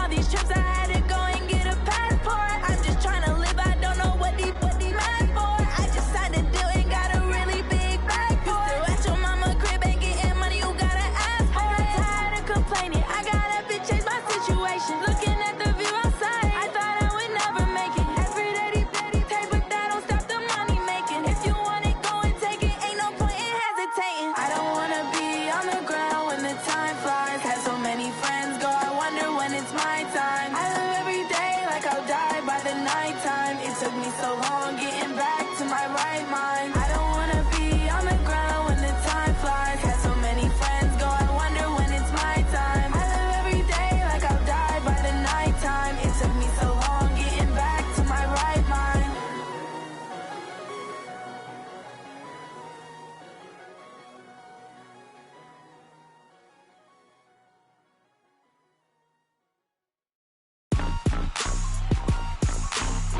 all these trips, I had to go and get a passport. I'm just trying to live, I don't know what these mad for. I just signed a deal and got a really big bag for it. Still at your mama crib, ain't getting money, you gotta ask for it. I got tired of complaining, I got up and changed my situation. Looking at the view outside, I thought I would never make it. Every day they pay, but that don't stop the money making. If you want it, go and take it, ain't no point in hesitating. I don't wanna be on the ground when the time flies. Had so many friends go, I wonder when it's my time. I live every day like I'll die by the nighttime. It took me so long getting back to my right mind. I don't wanna be on the ground when the time flies. Had so many friends go, I wonder when it's my time. I live every day like I'll die by the nighttime. It took me so long getting back to my right mind.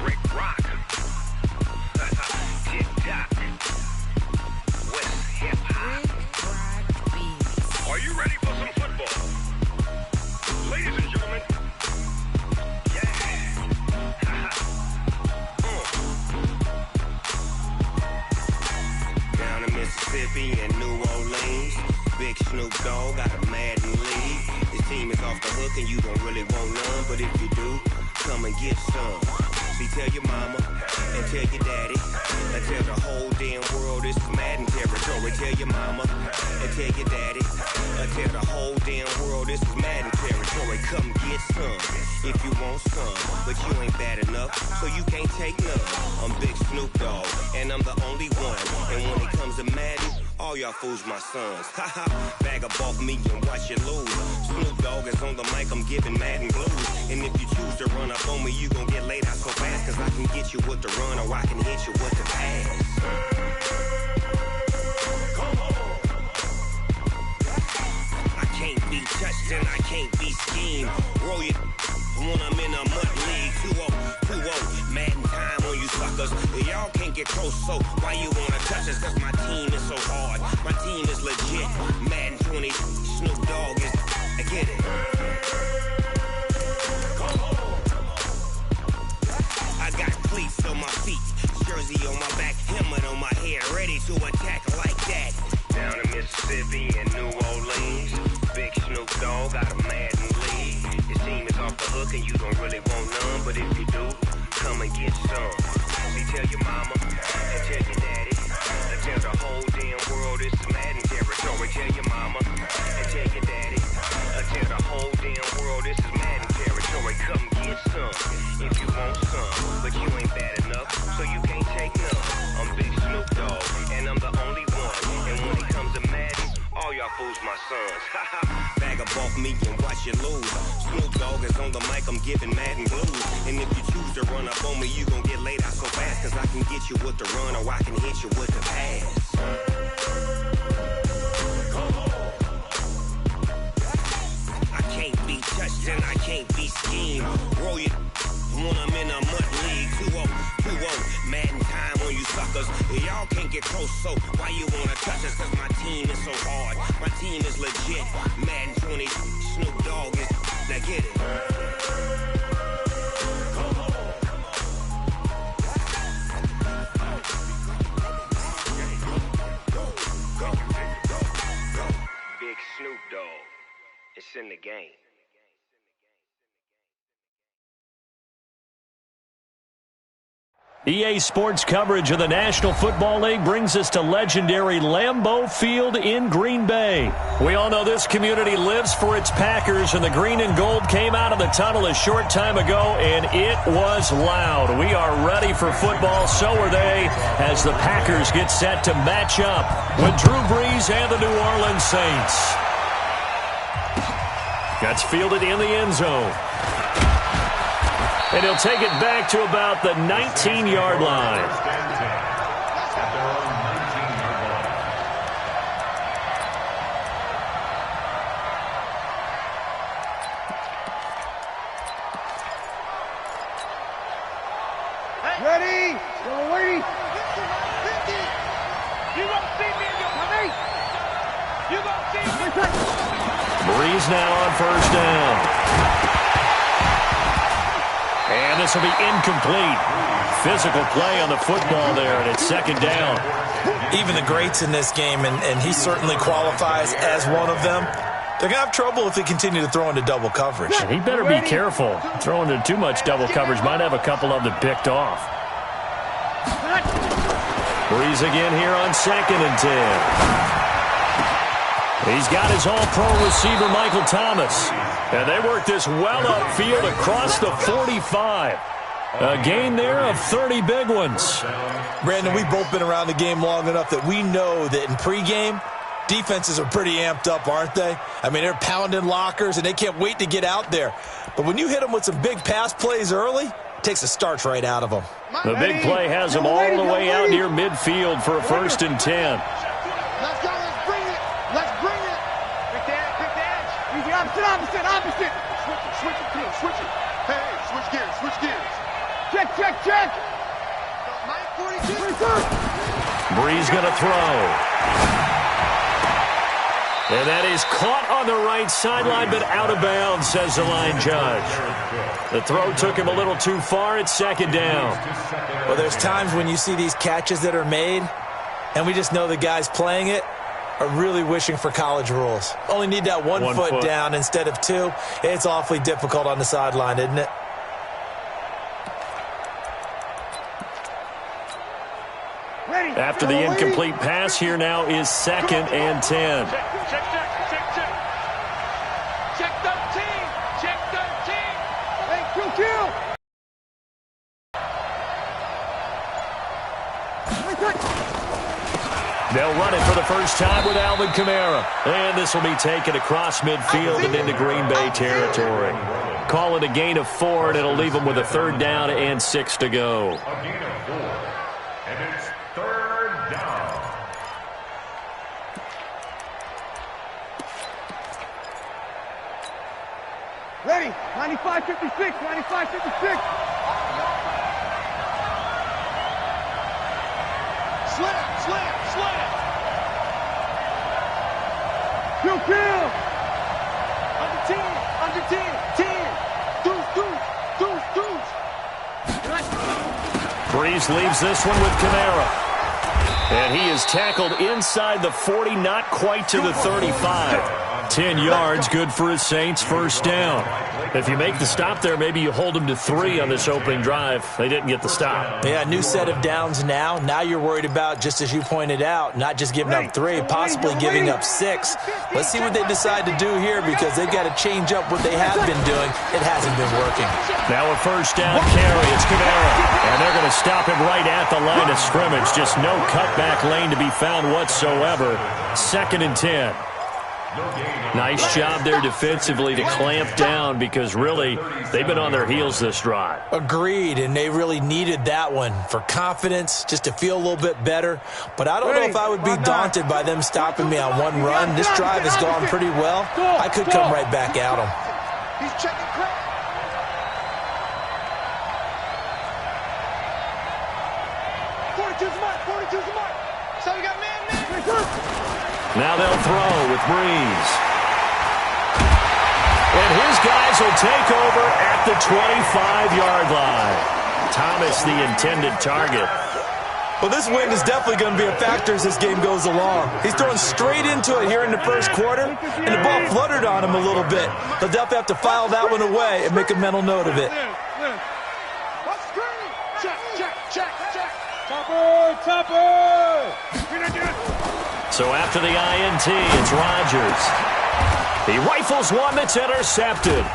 Rick Rock. Tick-tock. West hip-hop. Are you ready for some football? Ladies and gentlemen. Yeah. Down in Mississippi and New Orleans, Big Snoop Dogg got a Madden league. His team is off the hook and you don't really want none, but if you do, come and get some. See, tell your mama and tell your daddy and tell the whole damn world this is Madden territory. Tell your mama and tell your daddy and tell the whole damn world this is Madden territory. Come get some if you want some, but you ain't bad enough, so you can't take none. I'm Big Snoop Dogg and I'm the only one. And when it comes to Madden, all y'all fools my sons. Haha, bag up off me and watch you lose. Snoop Dogg is on the mic, I'm giving Madden blues. And if you choose to run up on me, you gon' get laid out so fast. Cause I can get you with the run or I can hit you with the pass. I can't be touched and I can't be schemed. Roll it when I'm in a mud league. 2-0, Madden time on you suckers. Y'all can't get close, so why you wanna touch us? Cause my team is so hard, my team is legit. Madden 20, Snoop Dogg is, I get it. I got cleats on my feet, jersey on my back, helmet on my head, ready to attack like that. Down in Mississippi and New Orleans, Big Snoop Dogg got a Madden league. His team is off the hook and you don't really want none, but if you do, come and get some. See, tell your mama and tell your daddy and tell the whole damn world this is Madden territory. Tell your mama and tell your daddy and tell the whole damn world this is Madden territory. Come get some if you want some, but you ain't bad enough, so you can't take none. I'm Big Snoop Dogg and I'm the only one. And when it comes to Madden, all y'all fools my sons. Bag up off me and watch you lose. Snoop Dogg is on the mic, I'm giving Madden blues. And if you choose to run up on me, you gon' get laid out so fast. Cause I can get you with the run or I can hit you with the pass. I can't be touched and I can't be schemed. Roll it when I'm in a mud league. 2-0, Madden time on you suckers. Y'all can't get close, so why you wanna touch us? Cause my team is so hard, my team is legit. Madden 20, Snoop Dogg is, now get it. Big Snoop Dogg, it's in the game. EA Sports coverage of the National Football League brings us to legendary Lambeau Field in Green Bay. We all know this community lives for its Packers, and the green and gold came out of the tunnel a short time ago, and it was loud. We are ready for football, so are they, as the Packers get set to match up with Drew Brees and the New Orleans Saints. Gets fielded in the end zone. And he'll take it back to about the 19-yard line. Ready? We're waiting. You gonna see me in your money? You gonna see me? Brees now on first down. And this will be incomplete. Physical play on the football there, and it's second down. Even the greats in this game, and he certainly qualifies as one of them, they're going to have trouble if they continue to throw into double coverage. And he better be careful. Throwing into too much double coverage might have a couple of them picked off. Breeze again here on 2nd and 10. He's got his all-pro receiver, Michael Thomas. And they work this well upfield across the 45. A gain there of 30 big ones. Brandon, we've both been around the game long enough that we know that in pregame, defenses are pretty amped up, aren't they? I mean, they're pounding lockers, and they can't wait to get out there. But when you hit them with some big pass plays early, it takes the starch right out of them. The big play has them all the way out near midfield for a 1st and 10. Let's go. Let's bring it. Let's bring it. Pick the edge. Pick the edge. Easy. Opposite. Switch it. Hey, switch gears. Check. 942. Breeze going to throw. And that is caught on the right sideline, but out of bounds, says the line judge. The throw took him a little too far. It's 2nd down. Well, there's times when you see these catches that are made, and we just know the guys playing it are really wishing for college rules. Only need that one foot down instead of 2. It's awfully difficult on the sideline, isn't it? After the incomplete pass, here now is 2nd and 10. Check 13. Hey, kill. They'll run it for the first time with Alvin Kamara. And this will be taken across midfield and into Green Bay territory. Call it a gain of 4, and it'll leave them with a 3rd down and 6 to go. A gain of 4, and it's 3rd down. Ready. 95-56. Slam. Kill. Under 10. 10. Deuce. Breeze leaves this one with Kamara. And he is tackled inside the 40, not quite to the 35. 10 yards, good for his Saints, 1st down. If you make the stop there, maybe you hold them to 3 on this opening drive. They didn't get the stop. Yeah, new set of downs now. Now you're worried about, just as you pointed out, not just giving up 3, possibly giving up 6. Let's see what they decide to do here, because they've got to change up what they have been doing. It hasn't been working. Now a 1st down carry. It's Kamara. And they're going to stop him right at the line of scrimmage. Just no cutback lane to be found whatsoever. 2nd and 10. Nice job there defensively to clamp down, because really they've been on their heels this drive. Agreed, and they really needed that one for confidence, just to feel a little bit better. But I don't know if I would be daunted by them stopping me on one run. This drive has gone pretty well. I could come right back at them. He's checking crap. 42's the mark. So we got man. Now they'll throw with Breeze. And his guys will take over at the 25-yard line. Thomas, the intended target. Well, this wind is definitely going to be a factor as this game goes along. He's throwing straight into it here in the 1st quarter, and the ball fluttered on him a little bit. He'll definitely have to file that one away and make a mental note of it. Topper! So after the INT, it's Rodgers. He rifles one that's intercepted.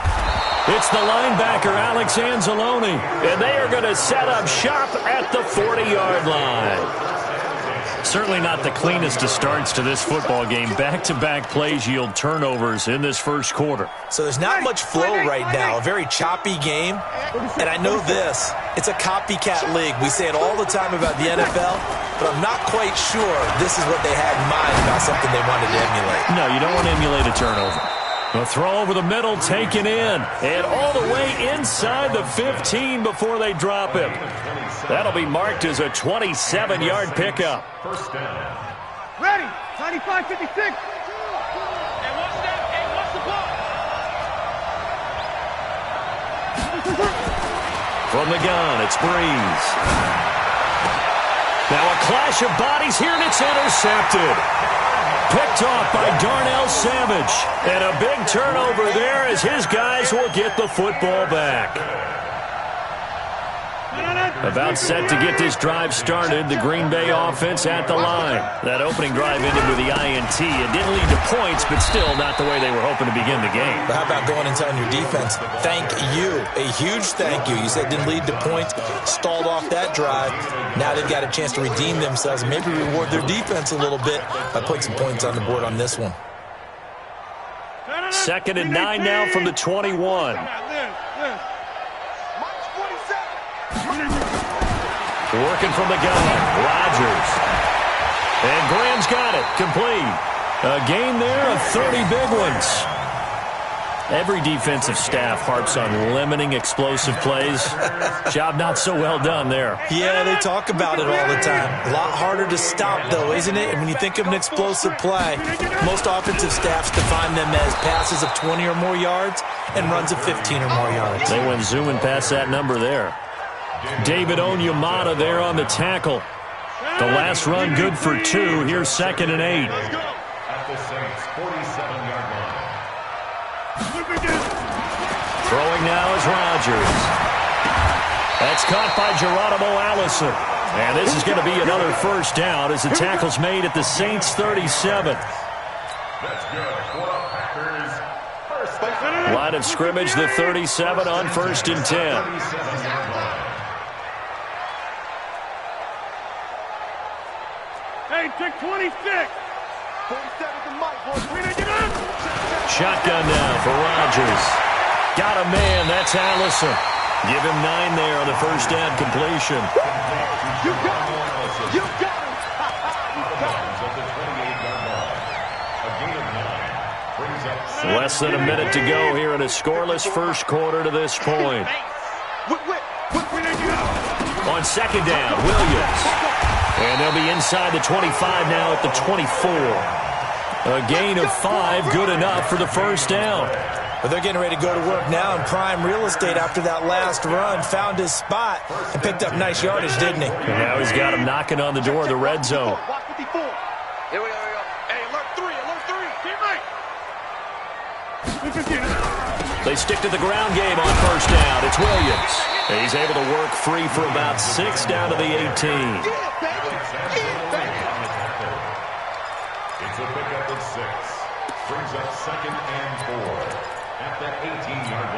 It's the linebacker, Alex Anzalone, and they are going to set up shop at the 40-yard line. Certainly not the cleanest of starts to this football game. Back-to-back plays yield turnovers in this 1st quarter. So there's not much flow right now, a very choppy game. And I know this, it's a copycat league. We say it all the time about the NFL, but I'm not quite sure this is what they had in mind about something they wanted to emulate. No, you don't want to emulate a turnover. A throw over the middle, taken in, and all the way inside the 15 before they drop him. That'll be marked as a 27-yard pickup. 1st down. Ready. 95-56. And what's the ball? From the gun, it's Breeze. Now a clash of bodies here, and it's intercepted. Picked off by Darnell Savage. And a big turnover there as his guys will get the football back. About set to get this drive started, the Green Bay offense at the line. That opening drive ended with the INT. It didn't lead to points, but still not the way they were hoping to begin the game. But how about going and telling your defense, thank you, a huge thank you. You said it didn't lead to points, stalled off that drive. Now they've got a chance to redeem themselves and maybe reward their defense a little bit by putting some points on the board on this one. 2nd and 9 now from the 21. Working from the gun, Rodgers. And Graham's got it, complete. A gain there of 30 big ones. Every defensive staff harps on limiting explosive plays. Job not so well done there. Yeah, they talk about it all the time. A lot harder to stop, though, isn't it? And when you think of an explosive play, most offensive staffs define them as passes of 20 or more yards and runs of 15 or more yards. They went zooming past that number there. David Onyemata there on the tackle. The last run good for 2. Here's 2nd and 8. At the Saints' 47-yard line. Throwing now is Rodgers. That's caught by Geronimo Allison. And this is going to be another first down as the tackle's made at the Saints' 37. That's good for the Packers. First down. Line of scrimmage, the 37 on 1st and 10. 37-yard line. Hey, check 26. 47 to Mike, boys. Shotgun now for Rodgers. Got a man, that's Allison. Give him 9 there on the first down completion. You got him. You got him. At the 28-yard line. A gain of 9 brings up Less than a minute to go here in a scoreless first quarter to this point. On 2nd down, Williams. And they'll be inside the 25 now at the 24. A gain of 5, good enough for the first down. But they're getting ready to go to work now in prime real estate after that last run. Found his spot and picked up nice yardage, didn't he? And now he's got him knocking on the door of the red zone. Watch 54. Here we go. Hey, alert 3. Team right. They stick to the ground game on first down. It's Williams. He's able to work free for about 6 down to the 18. It's a pickup of 6. Brings up 2nd and 4 at that 18-yard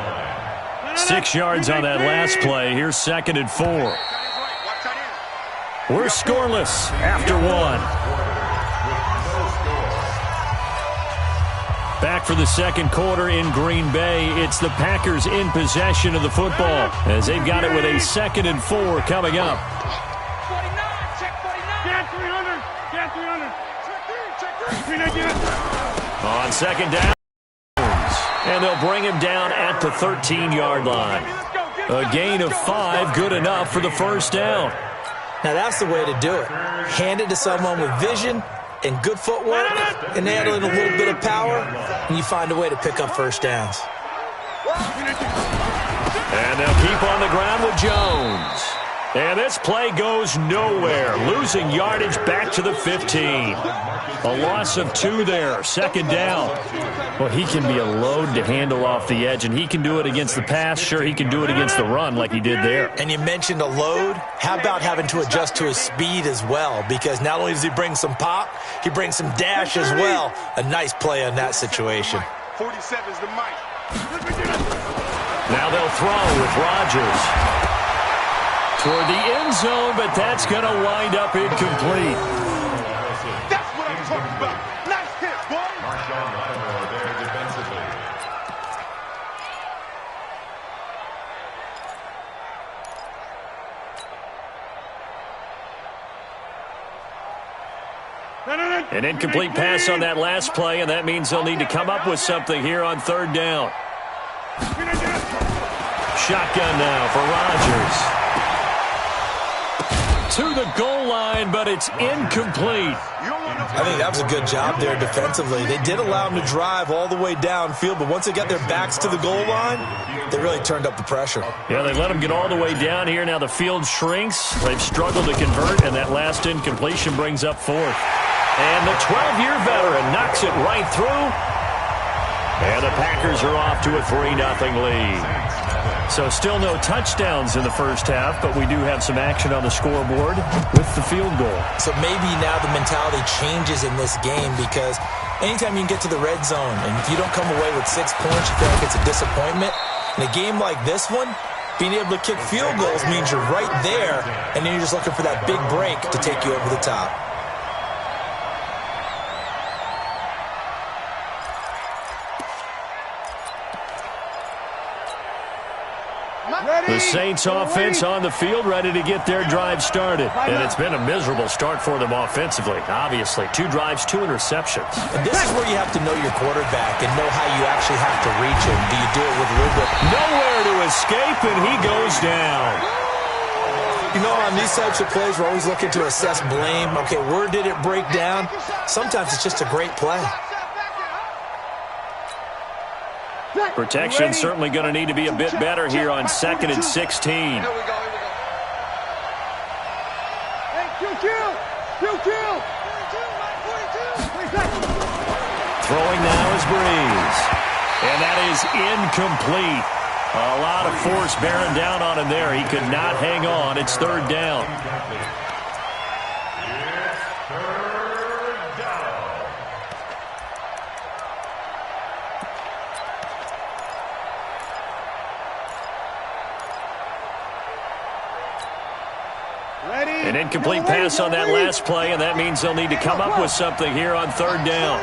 line. 6 yards on that last play. Here's 2nd and 4. We're scoreless after 1. Back for the second quarter in Green Bay. It's the Packers in possession of the football as they've got it with a 2nd and 4 coming up. 49, check 49. Get 300. Get 300. Check 3. On 2nd down, and they'll bring him down at the 13-yard line. A gain of 5, good enough for the first down. Now that's the way to do it. Hand it to someone with vision and good footwork, and add in a little bit of power, and you find a way to pick up first downs. And they'll keep on the ground with Jones. And this play goes nowhere, losing yardage back to the 15. A loss of 2 there, 2nd down. Well, he can be a load to handle off the edge, and he can do it against the pass. Sure, he can do it against the run like he did there. And you mentioned a load. How about having to adjust to his speed as well? Because not only does he bring some pop, he brings some dash as well. A nice play on that situation. 47's the mic. Now they'll throw with Rodgers. Toward the end zone, but that's going to wind up incomplete. That's what I'm talking about. Nice hit, boy. Marshawn Lattimore there defensively. An incomplete pass on that last play, and that means they'll need to come up with something here on 3rd down. Shotgun now for Rodgers. to the goal line, but it's incomplete. I think that was a good job there defensively. They did allow them to drive all the way downfield, but once they got their backs to the goal line, they really turned up the pressure. Yeah, they let them get all the way down here. Now the field shrinks. They've struggled to convert, and that last incompletion brings up fourth. And the 12-year veteran knocks it right through. And the Packers are off to a 3-0 lead. So still no touchdowns in the first half, but we do have some action on the scoreboard with the field goal. So maybe now the mentality changes in this game, because anytime you can get to the red zone and if you don't come away with 6 points, you feel like it's a disappointment. In a game like this one, being able to kick field goals means you're right there, and then you're just looking for that big break to take you over the top. The Saints offense on the field, ready to get their drive started. And it's been a miserable start for them offensively, obviously. 2 drives, 2 interceptions. And this is where you have to know your quarterback and know how you actually have to reach him. Do you do it with a little bit? Nowhere to escape, and he goes down. You know, on these types of plays, we're always looking to assess blame. Okay, where did it break down? Sometimes it's just a great play. Protection certainly going to need to be a bit better here on 2nd and 16. Here we go. Hey, Q. Throwing now is Breeze. And that is incomplete. A lot of force bearing down on him there. He could not hang on. It's 3rd down. An incomplete pass on that last play, and that means they'll need to come up with something here on 3rd down.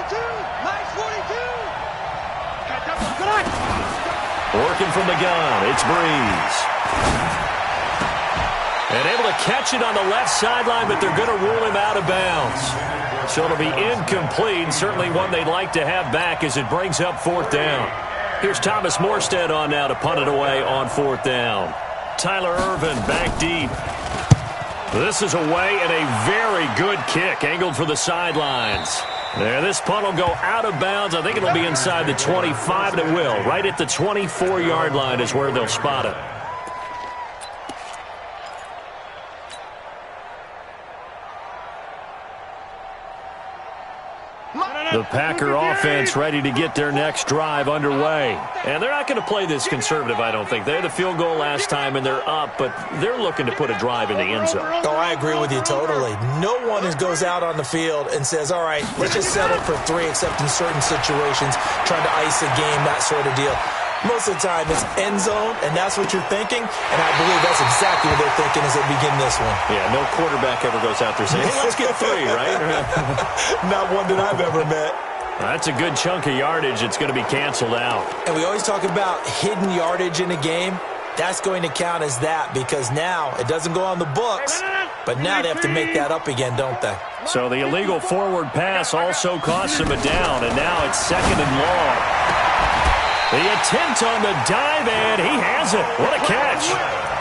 Working from the gun, it's Breeze. And able to catch it on the left sideline, but they're going to rule him out of bounds. So it'll be incomplete, certainly one they'd like to have back as it brings up 4th down. Here's Thomas Morstead on now to punt it away on 4th down. Tyler Irvin back deep. This is away and a very good kick, angled for the sidelines. There, this punt will go out of bounds. I think it'll be inside the 25, and it will. Right at the 24-yard line is where they'll spot it. The Packer offense ready to get their next drive underway. And they're not going to play this conservative, I don't think. They had a field goal last time, and they're up, but they're looking to put a drive in the end zone. Oh, I agree with you totally. No one goes out on the field and says, all right, let's just settle for 3, except in certain situations, trying to ice a game, that sort of deal. Most of the time, it's end zone, and that's what you're thinking, and I believe that's exactly what they're thinking as they begin this one. Yeah, no quarterback ever goes out there saying, hey, let's get 3, right? Not one that I've ever met. That's a good chunk of yardage. It's going to be canceled out. And we always talk about hidden yardage in a game. That's going to count as that, because now it doesn't go on the books, but now they have to make that up again, don't they? So the illegal forward pass also costs him a down, and now it's 2nd and long. The attempt on the dive, and he has it. What a catch.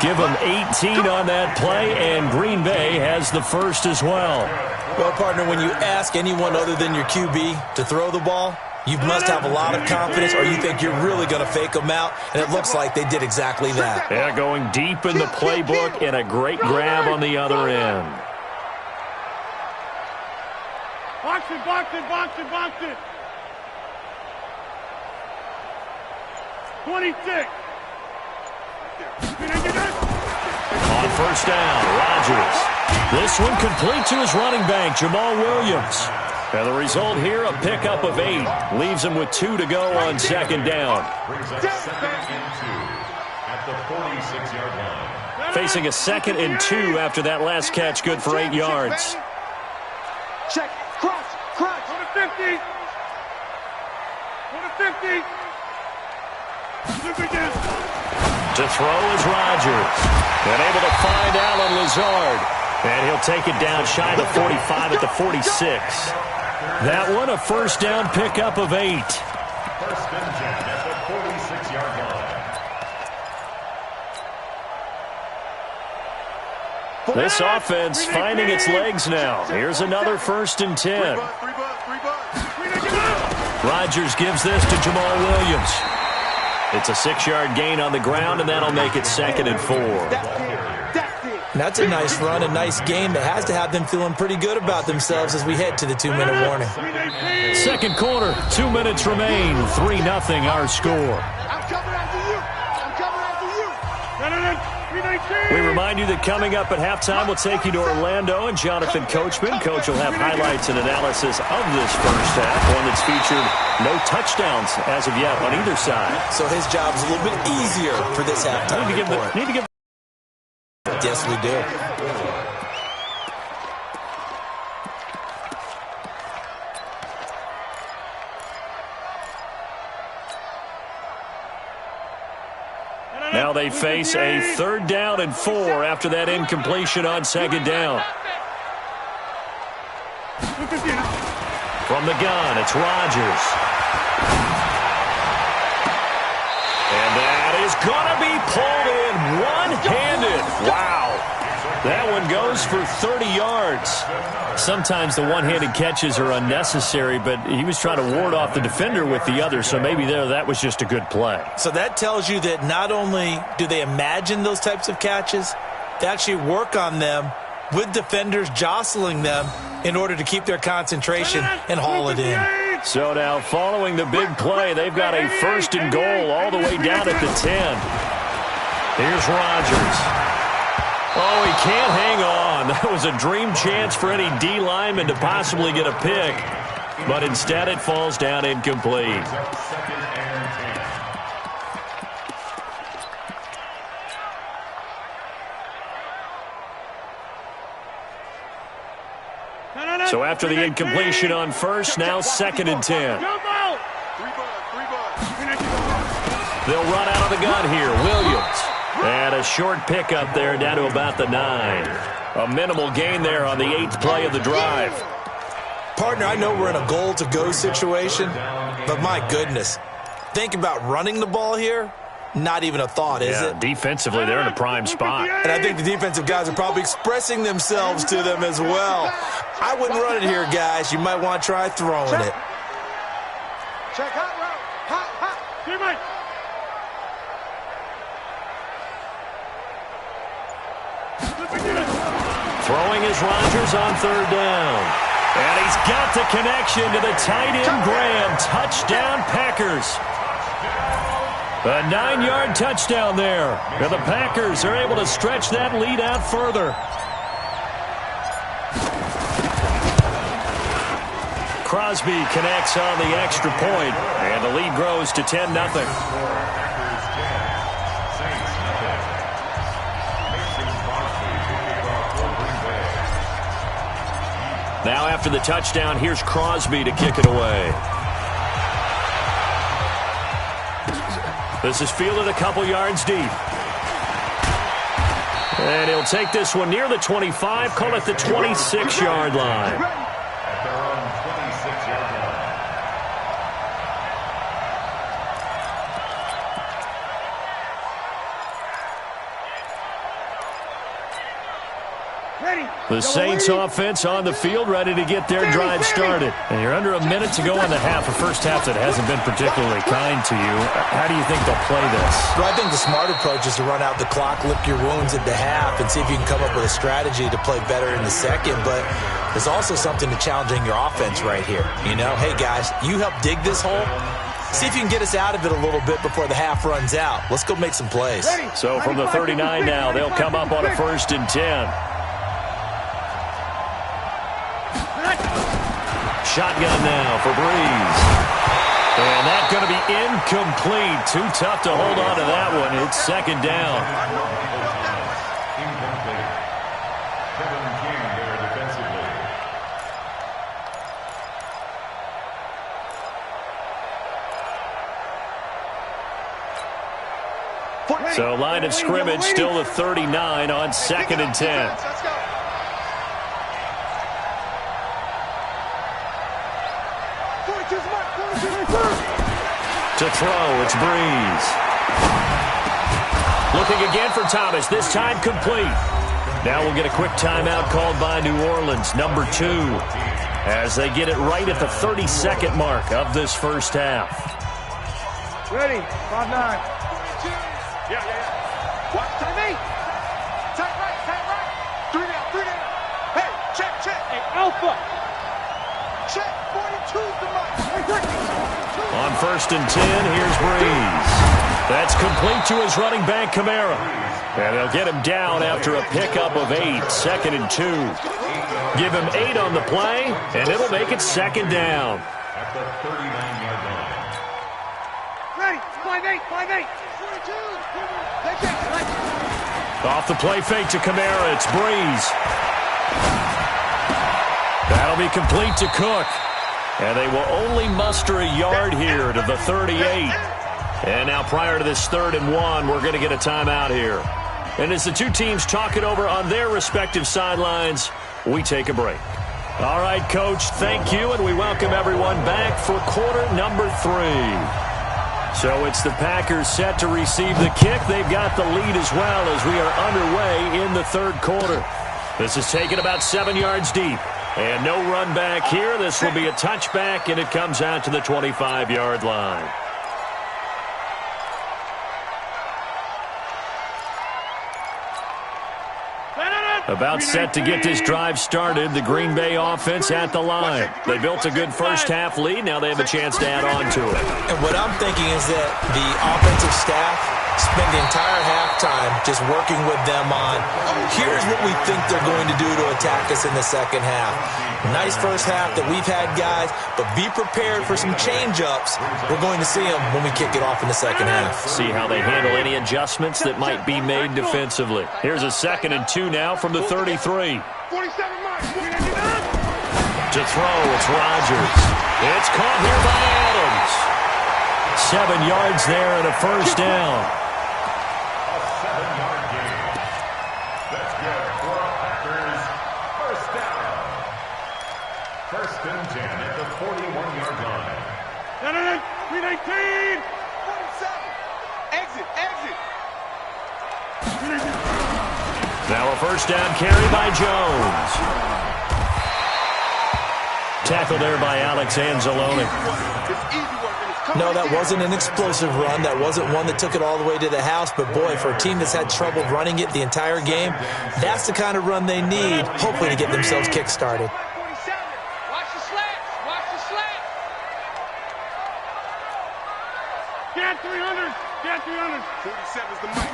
Give him 18 on that play, and Green Bay has the first as well. Well, partner, when you ask anyone other than your QB to throw the ball, you must have a lot of confidence, or you think you're really going to fake them out, and it looks like they did exactly that. Yeah, going deep in the playbook, and a great grab on the other end. Box it. 26. On 1st down, Rodgers. This one complete to his running back, Jamal Williams. And the result here, a pickup of 8. Leaves him with 2 to go on 2nd down. Brings up 2nd and 2 at the 46-yard line. Facing a 2nd and 2 after that last catch, good for 8 yards. Check, crunch. On the 50. To throw is Rodgers. And able to find Allen Lazard. And he'll take it down shy of the 45 at the 46. That one, a 1st down pickup of 8. 1st and 10 at the 46-yard line. This offense finding its legs now. Here's another 1st and 10. Rodgers gives this to Jamal Williams. It's a 6-yard gain on the ground, and that'll make it 2nd and 4. That's a nice run, a nice game that has to have them feeling pretty good about themselves as we head to the 2-minute warning. Second quarter, 2 minutes remain. 3-0 our score. I'm coming after you. I'm coming after you. We remind you that coming up at halftime, we'll take you to Orlando and Jonathan Coachman. Coach will have highlights and analysis of this first half, one that's featured no touchdowns as of yet on either side. So his job is a little bit easier for this halftime report. Yes, we do. Now they face a 3rd down and 4 after that incompletion on 2nd down. From the gun, it's Rodgers. And that is going to be pulled in one-handed. Wow. That one goes for 30 yards. Sometimes the one-handed catches are unnecessary, but he was trying to ward off the defender with the other, so maybe that was just a good play. So that tells you that not only do they imagine those types of catches, they actually work on them with defenders jostling them in order to keep their concentration and haul it in. So now following the big play, they've got a 1st and goal all the way down at the 10. Here's Rodgers. Oh, he can't hang on. That was a dream chance for any D lineman to possibly get a pick. But instead it falls down incomplete. So after the incompletion on 1st, now 2nd and 10. They'll run out of the gun here. Williams. And a short pickup there down to about the 9. A minimal gain there on the 8th play of the drive. Partner, I know we're in a goal-to-go situation, but my goodness, think about running the ball here. Not even a thought, is it? Defensively, they're in a prime spot. And I think the defensive guys are probably expressing themselves to them as well. I wouldn't run it here, guys. You might want to try throwing it. Check hot route. Hot. Teammate. Throwing is Rodgers on 3rd down. And he's got the connection to the tight end Graham. Touchdown Packers. A 9-yard touchdown there. And the Packers are able to stretch that lead out further. Crosby connects on the extra point, and the lead grows to 10-0. Now after the touchdown, here's Crosby to kick it away. This is fielded a couple yards deep. And he'll take this one near the 25, call it the 26-yard line. At their own 26-yard line. The Saints offense on the field, ready to get their drive started. And you're under a minute to go in the half, a first half that hasn't been particularly kind to you. How do you think they'll play this? Well, I think the smart approach is to run out the clock, lick your wounds at the half, and see if you can come up with a strategy to play better in the second. But there's also something to challenging your offense right here. You know, hey, guys, you help dig this hole. See if you can get us out of it a little bit before the half runs out. Let's go make some plays. So from the 39 now, they'll come up on a 1st and 10. Shotgun now for Breeze. And that's going to be incomplete. Too tough to hold on to that one. It's 2nd down. Incomplete. Kevin King there defensively. So line of scrimmage still the 39 on 2nd and 10. Let's go. To throw, it's Breeze. Looking again for Thomas, this time complete. Now we'll get a quick timeout called by New Orleans, number 2, as they get it right at the 32nd mark of this first half. Ready, 5-9. Yeah. Watch to me. Tight right. 3 down. Hey, check. Hey, Alpha. Check, 42's the mark. On 1st and 10, here's Breeze. That's complete to his running back, Kamara. And they'll get him down after a pickup of 8, 2nd and 2. Give him 8 on the play, and it'll make it 2nd down. At the 39-yard line. Ready, 5-8. Off the play fake to Kamara, it's Breeze. That'll be complete to Cook. And they will only muster a yard here to the 38. And now prior to this 3rd and 1, we're going to get a timeout here. And as the two teams talk it over on their respective sidelines, we take a break. All right, Coach, thank you, and we welcome everyone back for quarter number 3. So it's the Packers set to receive the kick. They've got the lead as well as we are underway in the 3rd quarter. This is taken about 7 yards deep. And no run back here. This will be a touchback, and it comes out to the 25-yard line. About set to get this drive started, the Green Bay offense at the line. They built a good first-half lead. Now they have a chance to add on to it. And what I'm thinking is that the offensive staff spend the entire halftime just working with them on, here's what we think they're going to do to attack us in the second half. Nice first half that we've had, guys, but be prepared for some change-ups. We're going to see them when we kick it off in the second half. See how they handle any adjustments that might be made defensively. Here's a 2nd and 2 now from the 33. 47 miles. To throw, it's Rodgers. It's caught here by Adams. 7 yards there and a first down. A 7-yard gain. That's good for a Packers first down. 1st and 10 at the 41-yard line. 319. 47. Exit. Now a first down carry by Jones. Tackle there by Alex Anzalone. No, that wasn't an explosive run. That wasn't one that took it all the way to the house. But, boy, for a team that's had trouble running it the entire game, that's the kind of run they need, hopefully, to get themselves kick-started. Watch the slant. Get 300. 47's the mic.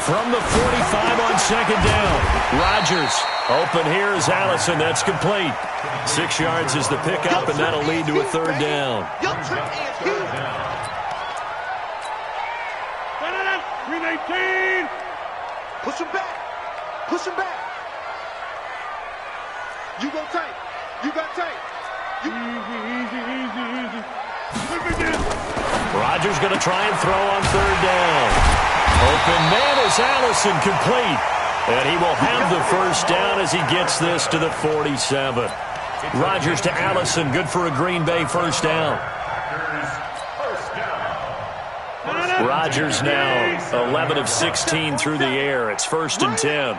From the 45 on 2nd down. Rodgers open here is Allison. That's complete. 6 yards is the pickup, and that'll lead to a 3rd down. 319. Push him back. You go tight. Easy. Rodgers going to try and throw on 3rd down. Open man is Allison, complete. And he will have the first down as he gets this to the 47. Rodgers to Allison, good for a Green Bay first down. Rodgers now 11 of 16 through the air. It's 1st and 10.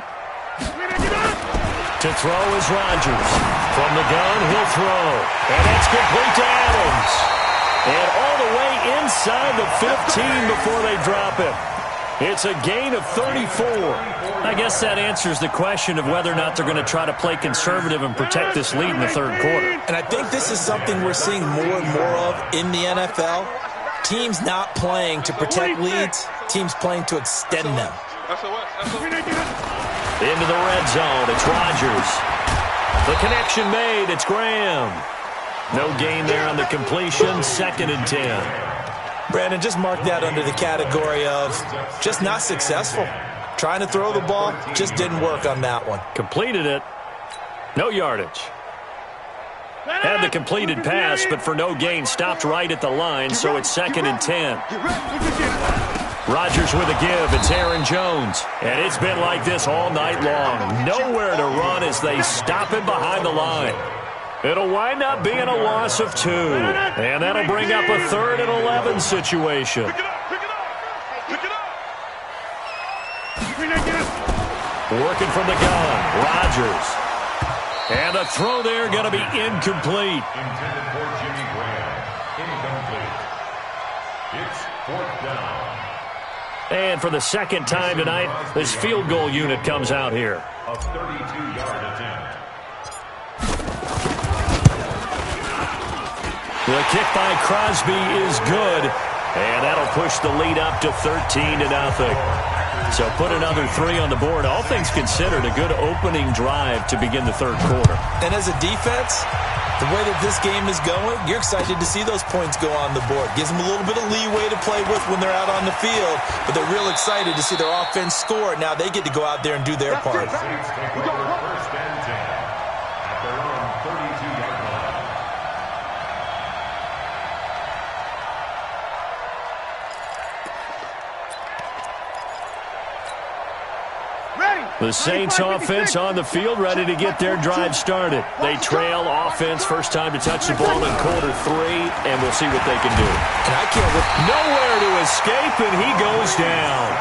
To throw is Rodgers. From the gun, he'll throw. And that's complete to Adams. And all the way inside the 15 before they drop it. It's a gain of 34. I guess that answers the question of whether or not they're going to try to play conservative and protect this lead in the 3rd quarter. And I think this is something we're seeing more and more of in the NFL. Teams not playing to protect leads, teams playing to extend them. Into the red zone, it's Rodgers. The connection made, it's Graham. No gain there on the completion, 2nd and 10. Brandon, just mark that under the category of just not successful. Trying to throw the ball, just didn't work on that one. Completed it. No yardage. Had the completed pass, but for no gain, stopped right at the line, so it's 2nd and 10. Rodgers with a give. It's Aaron Jones. And it's been like this all night long. Nowhere to run as they stop him behind the line. It'll wind up being a loss of 2. And that'll bring up a 3rd and 11 situation. Working from the gun, Rodgers. And the throw there going to be incomplete. Intended for Jimmy Graham. Incomplete. It's 4th down. And for the second time tonight, this field goal unit comes out here. A 32-yard attempt. The kick by Crosby is good, and that'll push the lead up to 13-0. So put another 3 on the board. All things considered, a good opening drive to begin the third quarter. And as a defense, the way that this game is going, you're excited to see those points go on the board. Gives them a little bit of leeway to play with when they're out on the field, but they're real excited to see their offense score. Now they get to go out there and do their part. Saints take over 1st and 10 at their own 32-yard line. The Saints offense on the field, ready to get their drive started. They trail offense, first time to touch the ball in quarter 3, and we'll see what they can do. And I can't wait. Nowhere to escape, and he goes down.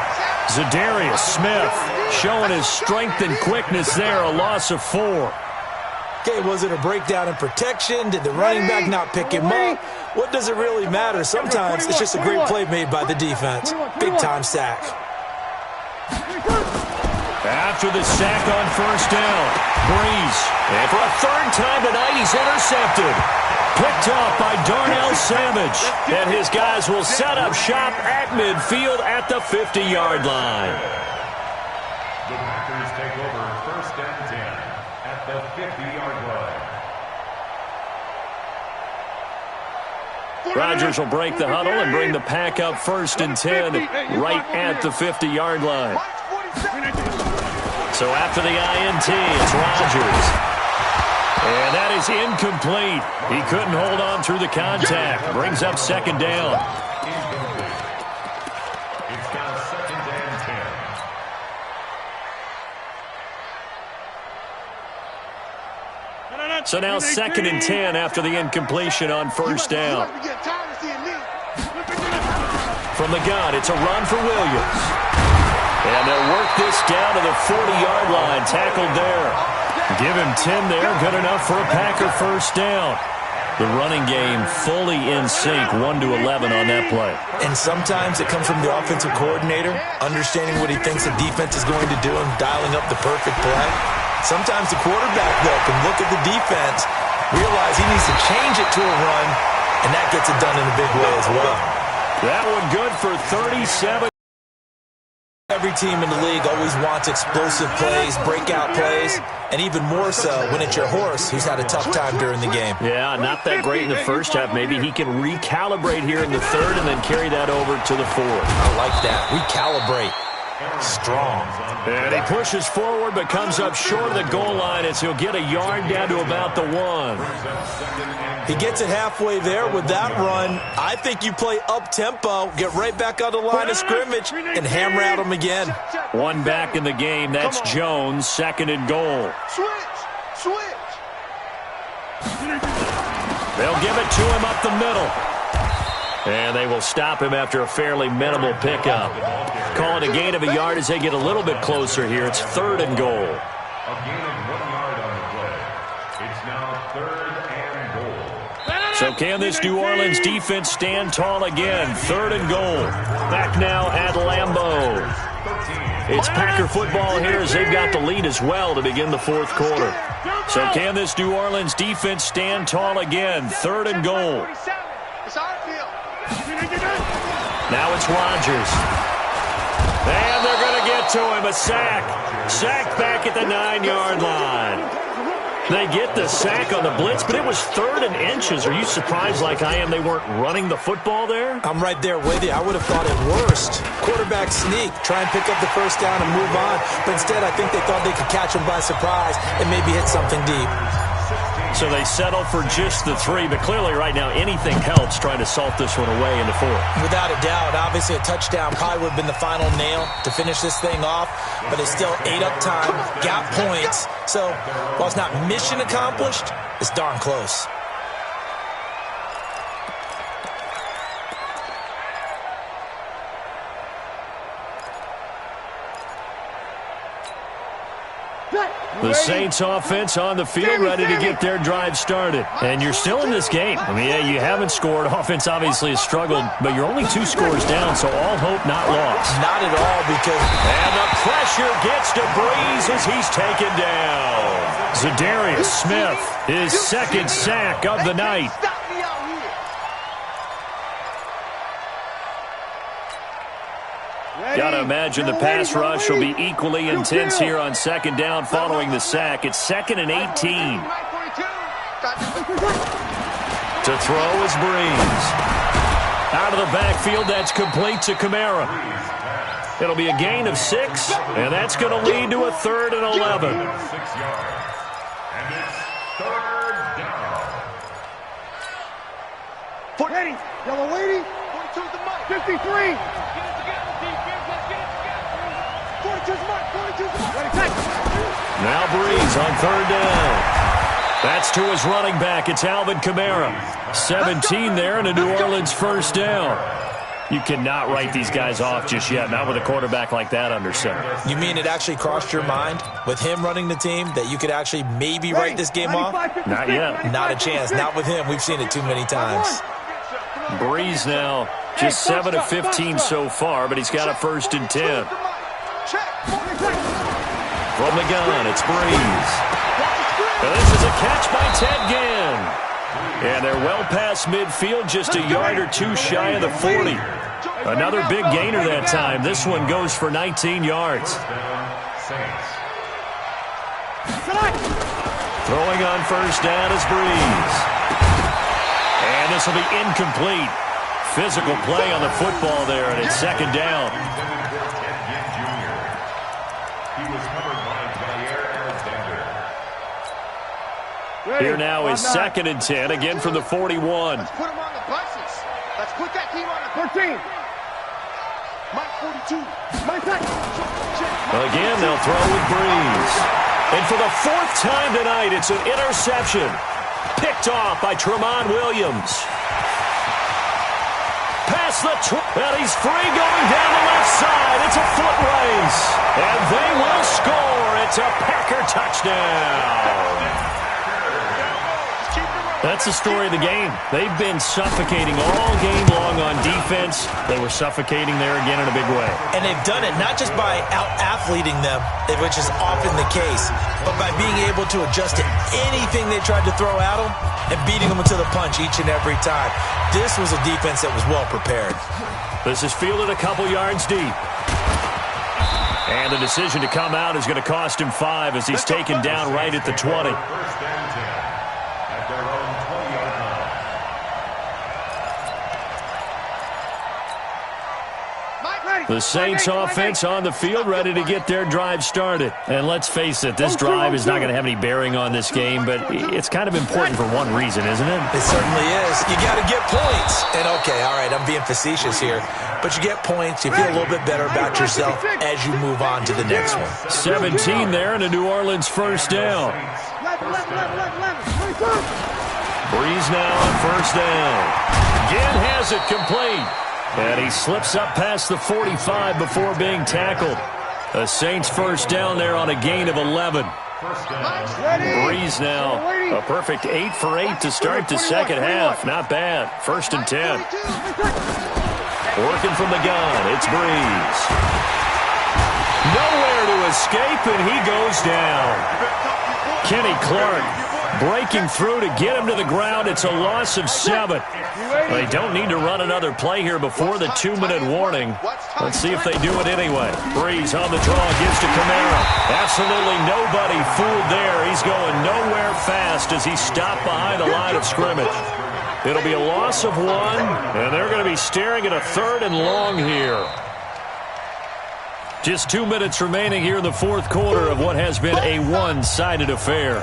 Zadarius Smith showing his strength and quickness there, a loss of 4. Okay, was it a breakdown in protection? Did the running back not pick him up? What does it really matter? Sometimes it's just a great play made by the defense. Big-time sack. After the sack on first down, Breeze. And for a third time tonight, he's intercepted. Picked off by Darnell Savage. And his guys will set up shop at midfield at the 50-yard line. The Packers take over 1st and 10 at the 50-yard line. Rodgers will break the huddle and bring the pack up 1st and 10 right at the 50-yard line. So after the INT, it's Rodgers. And that is incomplete. He couldn't hold on through the contact. Brings up 2nd down. Incomplete. It's now 2nd and 10. So now 2nd and 10 after the incompletion on first down. From the gun, it's a run for Williams. And they'll work this down to the 40-yard line. Tackled there. Give him 10 there. Good enough for a Packer first down. The running game fully in sync, 1-11 on that play. And sometimes it comes from the offensive coordinator, understanding what he thinks the defense is going to do and dialing up the perfect play. Sometimes the quarterback, though, can look at the defense, realize he needs to change it to a run, and that gets it done in a big way as well. That one good for 37. Every team in the league always wants explosive plays, breakout plays, and even more so when it's your horse who's had a tough time during the game. Yeah, not that great in the first half. Maybe he can recalibrate here in the third and then carry that over to the fourth. I like that. Recalibrate. Strong. And he pushes forward but comes up short of the goal line as he'll get a yard down to about the 1. He gets it halfway there with that run. I think you play up-tempo, get right back on the line of scrimmage, and hammer at him again. One back in the game. That's Jones, 2nd and goal. Switch. They'll give it to him up the middle. And they will stop him after a fairly minimal pickup. Call it a gain of a yard as they get a little bit closer here. It's 3rd and goal. A gain of 1 yard on the play. It's now 3rd and goal. So can this New Orleans defense stand tall again? 3rd and goal. Back now at Lambeau. It's Packer football here as they've got the lead as well to begin the fourth quarter. So can this New Orleans defense stand tall again? 3rd and goal. Now it's Rodgers. And they're going to get to him. A sack. Sack back at the 9-yard line. They get the sack on the blitz, but it was 3rd and inches. Are you surprised like I am they weren't running the football there? I'm right there with you. I would have thought at worst. Quarterback sneak, try and pick up the first down and move on. But instead, I think they thought they could catch him by surprise and maybe hit something deep. So they settle for just the 3, but clearly right now anything helps trying to salt this one away into 4. Without a doubt, obviously a touchdown probably would have been the final nail to finish this thing off, but they still ate up time, got points. So while it's not mission accomplished, it's darn close. The Saints offense on the field ready to get their drive started. And you're still in this game. I mean, yeah, you haven't scored. Offense obviously has struggled, but you're only 2 scores down, so all hope not lost. Not at all, because... And the pressure gets to Breeze as he's taken down. Zadarius Smith, his second sack of the night. Got to imagine the pass rush will be equally intense here on second down following the sack. It's 2nd and 18. To throw is Breeze. Out of the backfield, that's complete to Kamara. It'll be a gain of 6, and that's going to lead to a 3rd and 11. 6 yards. And it's 3rd down. Ready. Yellow lady. 42 is the mark. 53. Now Breeze on 3rd down. That's to his running back. It's Alvin Kamara. 17 there and a New Orleans first down. You cannot write these guys off just yet, not with a quarterback like that under center. You mean it actually crossed your mind with him running the team that you could actually maybe write this game off? Not yet. Not a chance. Not with him. We've seen it too many times. Breeze now just 7 of 15 so far, but he's got a 1st and 10. From the gun, it's Breeze. And this is a catch by Ted Ginn. And they're well past midfield, just a yard or 2 shy of the 40. Another big gainer that time. This one goes for 19 yards. Throwing on 1st down is Breeze. And this will be incomplete. Physical play on the football there, and it's 2nd down. Here now is 2nd and 10, again from the 41. Let's put him on the buses. Let's put that team on the 13. Mike 42. Mike Again, they'll throw with Breeze. And for the 4th time tonight, it's an interception. Picked off by Tramon Williams. Past the and he's free going down the left side. It's a foot race. And they will score. It's a Packer touchdown. That's the story of the game. They've been suffocating all game long on defense. They were suffocating there again in a big way. And they've done it not just by out-athleting them, which is often the case, but by being able to adjust to anything they tried to throw at them and beating them to the punch each and every time. This was a defense that was well prepared. This is fielded a couple yards deep. And the decision to come out is going to cost him 5 as he's taken down right at the 20. The Saints offense on the field ready to get their drive started. And let's face it, this drive is not going to have any bearing on this game, but it's kind of important for one reason, isn't it? It certainly is. You got to get points. And okay, all right, I'm being facetious here, but you get points, you feel a little bit better about yourself as you move on to the next one. 17 there and a New Orleans first down. Breeze now on 1st down. Ginn has it complete. And he slips up past the 45 before being tackled. The Saints first down there on a gain of 11. Breeze now, a perfect 8 for 8 to start the second half. Not bad. 1st and 10. Working from the gun, it's Breeze. Nowhere to escape, and he goes down. Kenny Clark breaking through to get him to the ground. It's a loss of 7. They don't need to run another play here before the 2-minute warning. Let's see if they do it anyway. Breeze on the draw, gives to Kamara. Absolutely nobody fooled there. He's going nowhere fast as he's stopped behind the line of scrimmage. It'll be a loss of 1, and they're going to be staring at a 3rd and long here. Just 2 minutes remaining here in the 4th quarter of what has been a one-sided affair.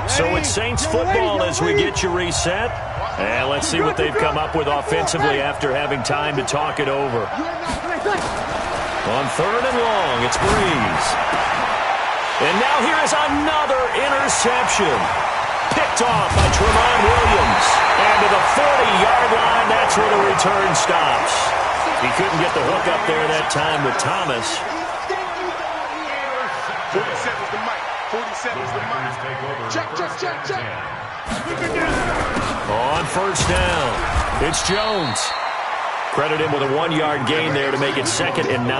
So it's Saints football as we get you reset. And let's see what they've come up with offensively after having time to talk it over. On 3rd and long, it's Breeze. And now here is another interception. Picked off by Tramon Williams. And to the 40-yard line, that's where the return stops. He couldn't get the hook up there that time with Thomas. 47's the mic. 47's the mic. Check, check, check, check. On first down, it's Jones. Credit him with a 1-yard gain there to make it 2nd and 9.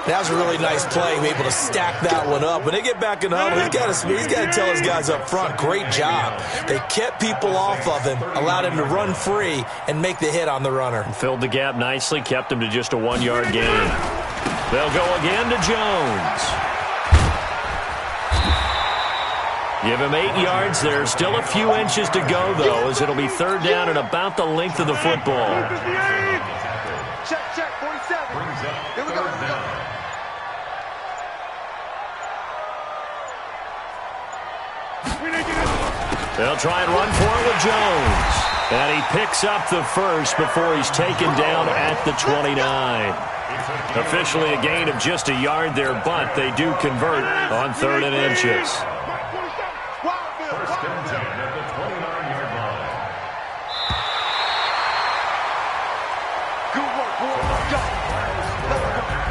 That was a really nice play, able to stack that one up. When they get back in the huddle, he's got to tell his guys up front, great job. They kept people off of him, allowed him to run free and make the hit on the runner. Filled the gap nicely, kept him to just a 1-yard gain. They'll go again to Jones. Give him 8 yards there. Still a few inches to go, though, as it'll be 3rd down and about the length of the football. Check, check, 47. Here we go. They'll try and run for it with Jones. And he picks up the first before he's taken down at the 29. Officially a gain of just a yard there, but they do convert on 3rd and inches. First and 10 at the 29-yard line. Good work, boys.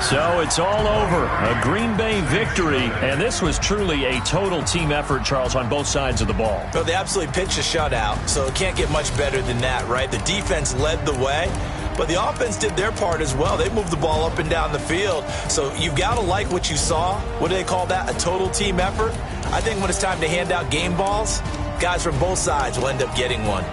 So it's all over. A Green Bay victory, and this was truly a total team effort, Charles, on both sides of the ball. Well, they absolutely pitched a shutout, so it can't get much better than that, right? The defense led the way, but the offense did their part as well. They moved the ball up and down the field, so you've got to like what you saw. What do they call that? A total team effort? I think when it's time to hand out game balls, guys from both sides will end up getting one.